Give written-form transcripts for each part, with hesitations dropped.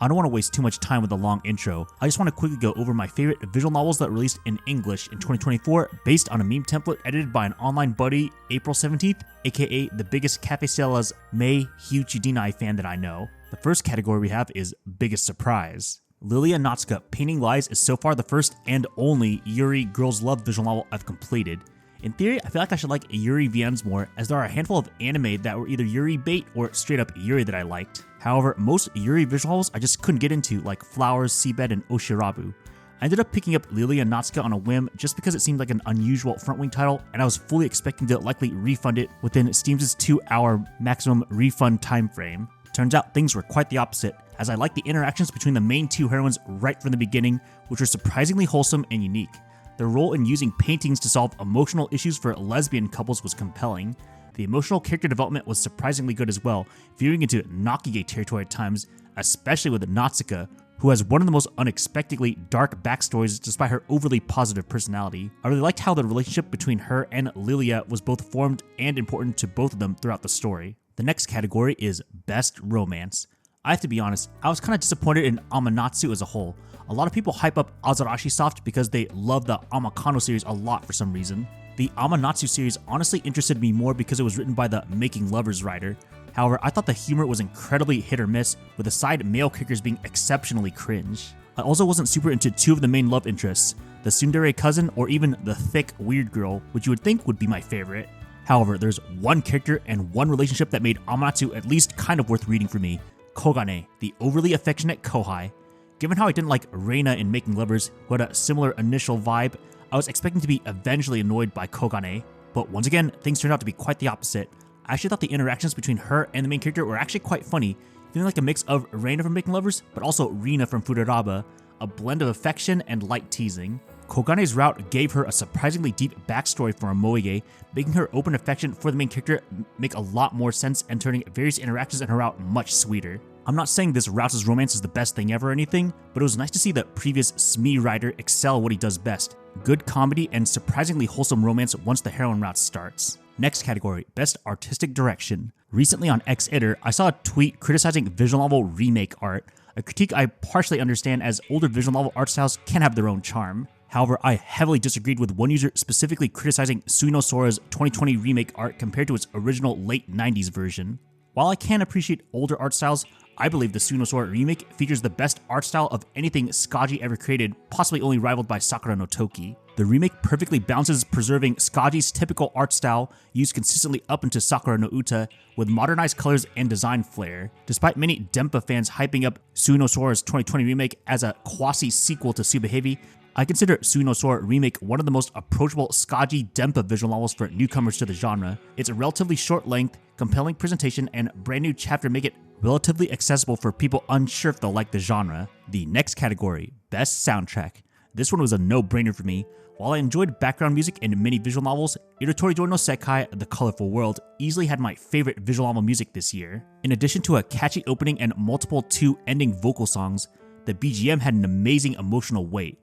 I don't want to waste too much time with a long intro. I just want to quickly go over my favorite visual novels that released in English in 2024 based on a meme template edited by an online buddy, April 17th, aka the biggest Cafe Cella's Mei Hyuchidinai fan that I know. The first category we have is Biggest Surprise. Lilia Natsuka Painting Lies is so far the first and only Yuri Girls Love visual novel I've completed. In theory, I feel like I should like Yuri VMs more, as there are a handful of anime that were either Yuri bait or straight up Yuri that I liked. However, most Yuri visual novels I just couldn't get into, like Flowers, Seabed, and Oshirabu. I ended up picking up Lilia Natsuka on a whim just because it seemed like an unusual front-wing title, and I was fully expecting to likely refund it within Steam's 2-hour maximum refund time frame. Turns out things were quite the opposite, as I liked the interactions between the main two heroines right from the beginning, which were surprisingly wholesome and unique. Their role in using paintings to solve emotional issues for lesbian couples was compelling. The emotional character development was surprisingly good as well, veering into Nakige territory at times, especially with Natsuka, who has one of the most unexpectedly dark backstories despite her overly positive personality. I really liked how the relationship between her and Lilia was both formed and important to both of them throughout the story. The next category is Best Romance. I have to be honest, I was kind of disappointed in Amanatsu as a whole. A lot of people hype up Azarashi Soft because they love the Amakano series a lot for some reason. The Amanatsu series honestly interested me more because it was written by the Making Lovers writer. However, I thought the humor was incredibly hit or miss, with the side male characters being exceptionally cringe. I also wasn't super into two of the main love interests, the tsundere cousin or even the thick weird girl, which you would think would be my favorite. However, there's one character and one relationship that made Amanatsu at least kind of worth reading for me: Kogane, the overly affectionate Kohai. Given how I didn't like Reina in Making Lovers, who had a similar initial vibe, I was expecting to be eventually annoyed by Kogane, but once again, things turned out to be quite the opposite. I actually thought the interactions between her and the main character were actually quite funny, feeling like a mix of Reina from Making Lovers, but also Rina from Furaraba, a blend of affection and light teasing. Kogane's route gave her a surprisingly deep backstory for a moege, making her open affection for the main character make a lot more sense and turning various interactions in her route much sweeter. I'm not saying this route's romance is the best thing ever or anything, but it was nice to see the previous SME writer excel what he does best: good comedy and surprisingly wholesome romance once the heroine route starts. Next category, Best Artistic Direction. Recently on X-Editor, I saw a tweet criticizing visual novel remake art, a critique I partially understand as older visual novel art styles can have their own charm. However, I heavily disagreed with one user specifically criticizing Suino Sora's 2020 remake art compared to its original late 90s version. While I can appreciate older art styles, I believe the Suino Sora remake features the best art style of anything Skaji ever created, possibly only rivaled by Sakura no Toki. The remake perfectly balances preserving Skaji's typical art style, used consistently up into Sakura no Uta, with modernized colors and design flair. Despite many Dempa fans hyping up Suino Sora's 2020 remake as a quasi-sequel to Tsubahebi, I consider Suino Sora Remake one of the most approachable Skaji Dempa visual novels for newcomers to the genre. Its relatively short length, compelling presentation, and brand new chapter make it relatively accessible for people unsure if they'll like the genre. The next category, Best Soundtrack. This one was a no-brainer for me. While I enjoyed background music in many visual novels, Iritori Joy no Sekai: The Colorful World easily had my favorite visual novel music this year. In addition to a catchy opening and multiple two-ending vocal songs, the BGM had an amazing emotional weight.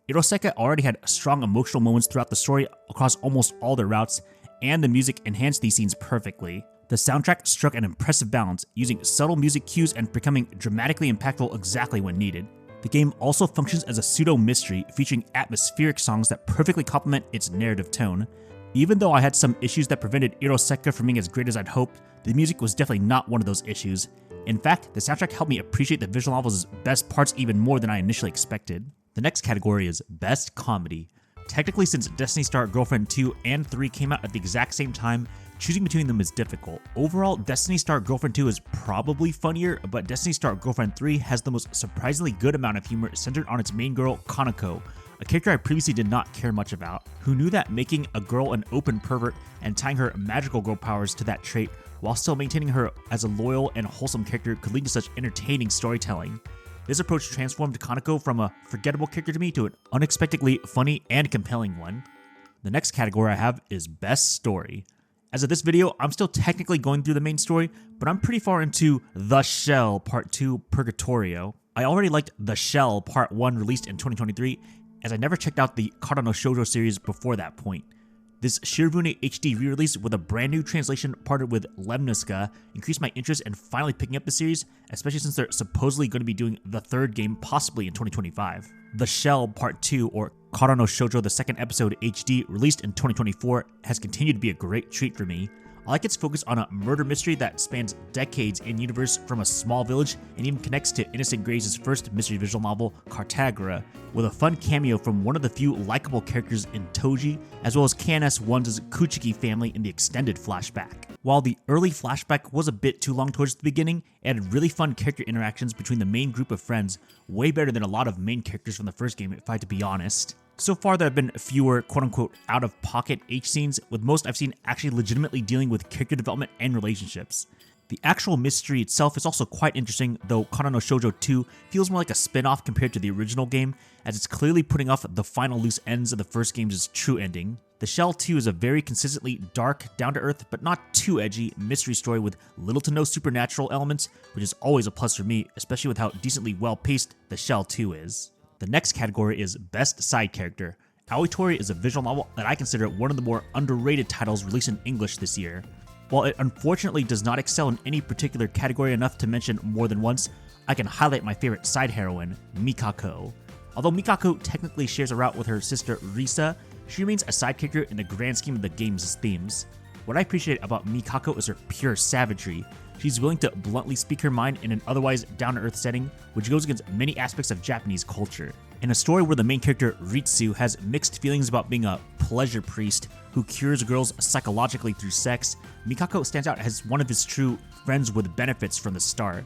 Iroseka already had strong emotional moments throughout the story across almost all their routes, and the music enhanced these scenes perfectly. The soundtrack struck an impressive balance, using subtle music cues and becoming dramatically impactful exactly when needed. The game also functions as a pseudo-mystery, featuring atmospheric songs that perfectly complement its narrative tone. Even though I had some issues that prevented Iroseka from being as great as I'd hoped, the music was definitely not one of those issues. In fact, the soundtrack helped me appreciate the visual novel's best parts even more than I initially expected. The next category is Best Comedy. Technically, since Destiny Star Girlfriend 2 and 3 came out at the exact same time, choosing between them is difficult. Overall, Destiny Star Girlfriend 2 is probably funnier, but Destiny Star Girlfriend 3 has the most surprisingly good amount of humor centered on its main girl, Kanako, a character I previously did not care much about. Who knew that making a girl an open pervert and tying her magical girl powers to that trait while still maintaining her as a loyal and wholesome character could lead to such entertaining storytelling? This approach transformed Kanako from a forgettable character to me to an unexpectedly funny and compelling one. The next category I have is Best Story. As of this video, I'm still technically going through the main story, but I'm pretty far into The Shell Part 2 Purgatorio. I already liked The Shell Part 1 released in 2023, as I never checked out the Kara no Shoujo series before that point. This Shirvune HD re-release with a brand new translation partnered with Lemniska increased my interest in finally picking up the series, especially since they're supposedly going to be doing the third game possibly in 2025. The Shell Part 2, or Kara no Shoujo the second episode HD, released in 2024, has continued to be a great treat for me. I like its focus on a murder mystery that spans decades in universe from a small village and even connects to Innocent Grace's first mystery visual novel, Cartagora, with a fun cameo from one of the few likable characters in Toji, as well as KNS1's Kuchiki family in the extended flashback. While the early flashback was a bit too long towards the beginning, it had really fun character interactions between the main group of friends, way better than a lot of main characters from the first game if I had to be honest. So far, there have been fewer quote-unquote out-of-pocket H scenes, with most I've seen actually legitimately dealing with character development and relationships. The actual mystery itself is also quite interesting, though Kara no Shoujo 2 feels more like a spin-off compared to the original game, as it's clearly putting off the final loose ends of the first game's true ending. The Shell 2 is a very consistently dark, down-to-earth, but not too edgy mystery story with little to no supernatural elements, which is always a plus for me, especially with how decently well-paced the Shell 2 is. The next category is Best Side Character. Aoitori is a visual novel that I consider one of the more underrated titles released in English this year. While it unfortunately does not excel in any particular category enough to mention more than once, I can highlight my favorite side heroine, Mikako. Although Mikako technically shares a route with her sister Risa, she remains a side character in the grand scheme of the game's themes. What I appreciate about Mikako is her pure savagery. She's willing to bluntly speak her mind in an otherwise down-to-earth setting, which goes against many aspects of Japanese culture. In a story where the main character Ritsu has mixed feelings about being a pleasure priest who cures girls psychologically through sex, Mikako stands out as one of his true friends with benefits from the start.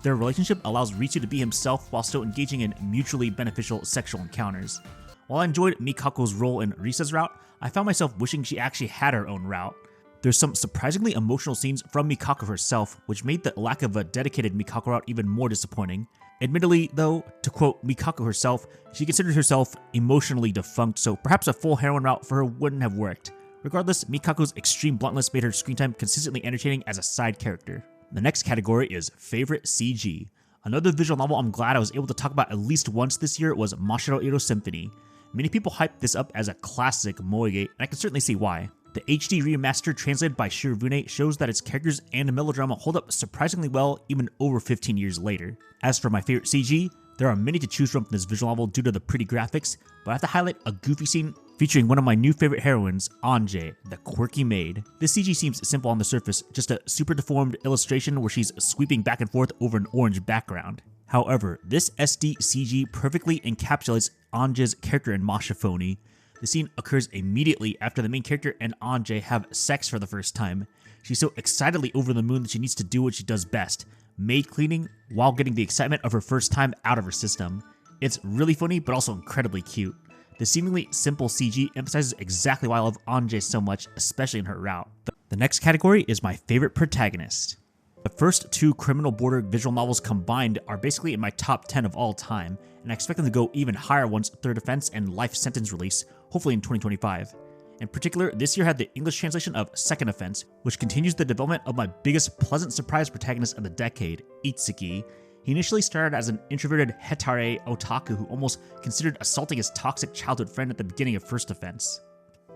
Their relationship allows Ritsu to be himself while still engaging in mutually beneficial sexual encounters. While I enjoyed Mikako's role in Risa's route, I found myself wishing she actually had her own route. There's some surprisingly emotional scenes from Mikako herself, which made the lack of a dedicated Mikako route even more disappointing. Admittedly, though, to quote Mikako herself, she considered herself emotionally defunct, so perhaps a full heroine route for her wouldn't have worked. Regardless, Mikako's extreme bluntness made her screen time consistently entertaining as a side character. The next category is Favorite CG. Another visual novel I'm glad I was able to talk about at least once this year was Mashiro Ero Symphony. Many people hyped this up as a classic moe, and I can certainly see why. The HD remaster translated by Shirvune shows that its characters and melodrama hold up surprisingly well even over 15 years later. As for my favorite CG, there are many to choose from this visual novel due to the pretty graphics, but I have to highlight a goofy scene featuring one of my new favorite heroines, Ange, the quirky maid. This CG seems simple on the surface, just a super deformed illustration where she's sweeping back and forth over an orange background. However, this SD CG perfectly encapsulates Ange's character in Mashaphony. The scene occurs immediately after the main character and Ange have sex for the first time. She's so excitedly over the moon that she needs to do what she does best, maid cleaning, while getting the excitement of her first time out of her system. It's really funny, but also incredibly cute. The seemingly simple CG emphasizes exactly why I love Ange so much, especially in her route. The next category is my favorite protagonist. The first two Criminal Border visual novels combined are basically in my top 10 of all time, and I expect them to go even higher once Third Offense and Life Sentence release, hopefully in 2025. In particular, this year had the English translation of Second Offense, which continues the development of my biggest pleasant surprise protagonist of the decade, Itsuki. He initially started as an introverted hetare otaku who almost considered assaulting his toxic childhood friend at the beginning of First Offense.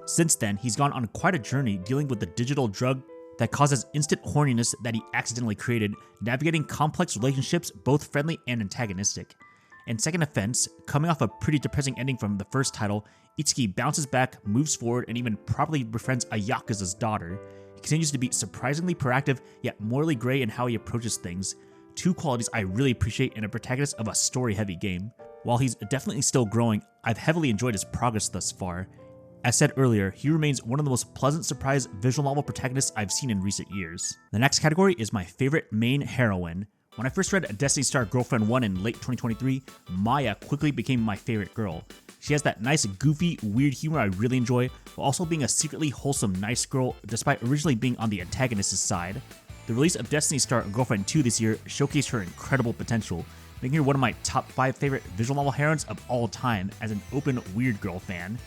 Since then, he's gone on quite a journey dealing with the digital drug that causes instant horniness that he accidentally created, navigating complex relationships, both friendly and antagonistic. In Second Offense, coming off a pretty depressing ending from the first title, Itsuki bounces back, moves forward, and even properly befriends a Yakuza's daughter. He continues to be surprisingly proactive, yet morally gray in how he approaches things. Two qualities I really appreciate in a protagonist of a story-heavy game. While he's definitely still growing, I've heavily enjoyed his progress thus far. As said earlier, he remains one of the most pleasant surprise visual novel protagonists I've seen in recent years. The next category is my favorite main heroine. When I first read Destiny Star Girlfriend 1 in late 2023, Maya quickly became my favorite girl. She has that nice, goofy, weird humor I really enjoy, while also being a secretly wholesome, nice girl, despite originally being on the antagonist's side. The release of Destiny Star Girlfriend 2 this year showcased her incredible potential, making her one of my top 5 favorite visual novel heroines of all time as an open, weird girl fan.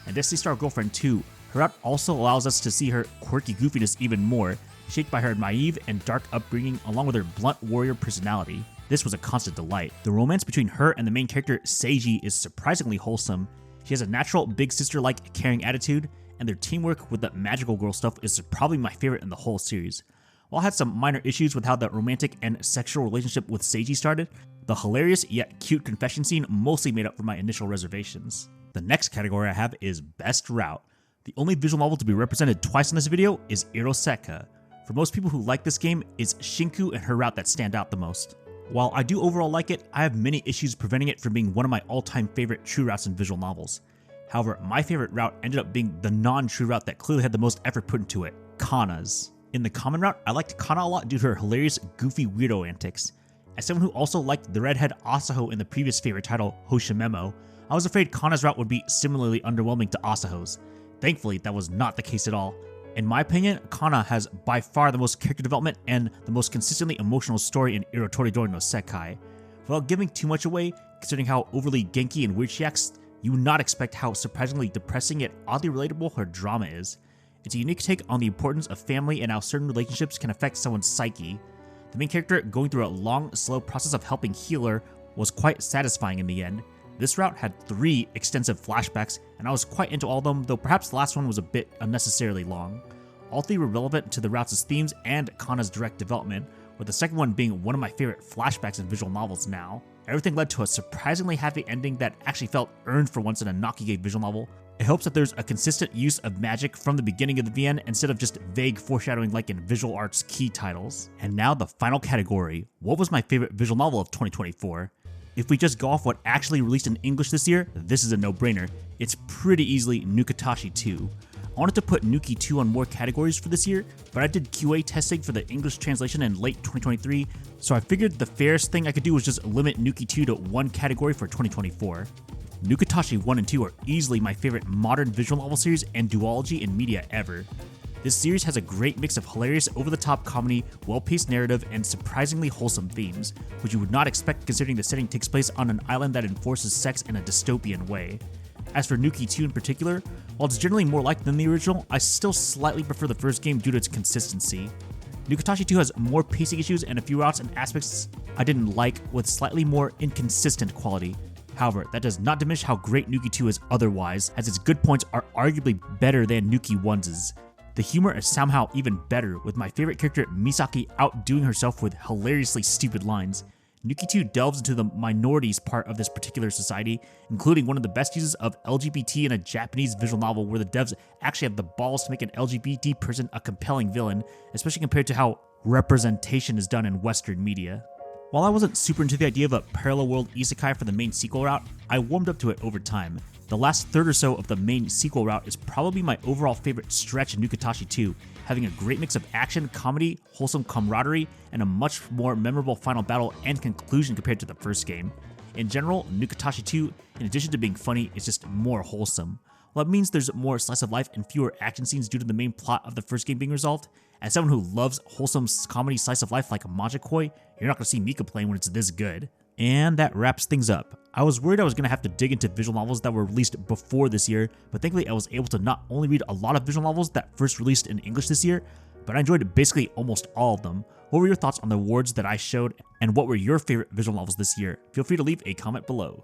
And Destiny Star Girlfriend 2, her route also allows us to see her quirky goofiness even more, shaped by her naive and dark upbringing along with her blunt warrior personality. This was a constant delight. The romance between her and the main character, Seiji, is surprisingly wholesome. She has a natural big sister-like caring attitude, and their teamwork with the magical girl stuff is probably my favorite in the whole series. While I had some minor issues with how the romantic and sexual relationship with Seiji started, the hilarious yet cute confession scene mostly made up for my initial reservations. The next category I have is Best Route. The only visual novel to be represented twice in this video is Iroseka. For most people who like this game, it's Shinku and her route that stand out the most. While I do overall like it, I have many issues preventing it from being one of my all-time favorite true routes in visual novels. However, my favorite route ended up being the non-true route that clearly had the most effort put into it, Kana's. In the common route, I liked Kana a lot due to her hilarious, goofy weirdo antics. As someone who also liked the redhead Asaho in the previous favorite title, Hoshimemo, I was afraid Kana's route would be similarly underwhelming to Asaho's. Thankfully, that was not the case at all. In my opinion, Kana has by far the most character development and the most consistently emotional story in Irotoridori no Sekai. Without giving too much away, considering how overly genki and weird she acts, you would not expect how surprisingly depressing yet oddly relatable her drama is. It's a unique take on the importance of family and how certain relationships can affect someone's psyche. The main character going through a long, slow process of helping heal her was quite satisfying in the end. This route had 3 extensive flashbacks, and I was quite into all of them, though perhaps the last one was a bit unnecessarily long. All 3 were relevant to the route's themes and Kana's direct development, with the second one being one of my favorite flashbacks in visual novels now. Everything led to a surprisingly happy ending that actually felt earned for once in a Nakige visual novel. It helps that there's a consistent use of magic from the beginning of the VN instead of just vague foreshadowing like in visual arts key titles. And now the final category, what was my favorite visual novel of 2024? If we just go off what actually released in English this year, this is a no-brainer. It's pretty easily Nukatashi 2. I wanted to put Nuki 2 on more categories for this year, but I did QA testing for the English translation in late 2023, so I figured the fairest thing I could do was just limit Nuki 2 to one category for 2024. Nukatashi 1 and 2 are easily my favorite modern visual novel series and duology in media ever. This series has a great mix of hilarious, over-the-top comedy, well-paced narrative, and surprisingly wholesome themes, which you would not expect considering the setting takes place on an island that enforces sex in a dystopian way. As for Nuki 2 in particular, while it's generally more liked than the original, I still slightly prefer the first game due to its consistency. Nukatashi 2 has more pacing issues and a few routes and aspects I didn't like with slightly more inconsistent quality. However, that does not diminish how great Nuki 2 is otherwise, as its good points are arguably better than Nuki 1's. The humor is somehow even better, with my favorite character Misaki outdoing herself with hilariously stupid lines. Nuki 2 delves into the minorities part of this particular society, including one of the best uses of LGBT in a Japanese visual novel where the devs actually have the balls to make an LGBT person a compelling villain, especially compared to how representation is done in Western media. While I wasn't super into the idea of a parallel world isekai for the main sequel route, I warmed up to it over time. The last third or so of the main sequel route is probably my overall favorite stretch in Nukatashi 2, having a great mix of action, comedy, wholesome camaraderie, and a much more memorable final battle and conclusion compared to the first game. In general, Nukatashi 2, in addition to being funny, is just more wholesome. While it means there's more slice of life and fewer action scenes due to the main plot of the first game being resolved, as someone who loves wholesome comedy slice of life like Majikoi, you're not going to see me complain when it's this good. And that wraps things up. I was worried I was going to have to dig into visual novels that were released before this year, but thankfully I was able to not only read a lot of visual novels that first released in English this year, but I enjoyed basically almost all of them. What were your thoughts on the awards that I showed, and what were your favorite visual novels this year? Feel free to leave a comment below.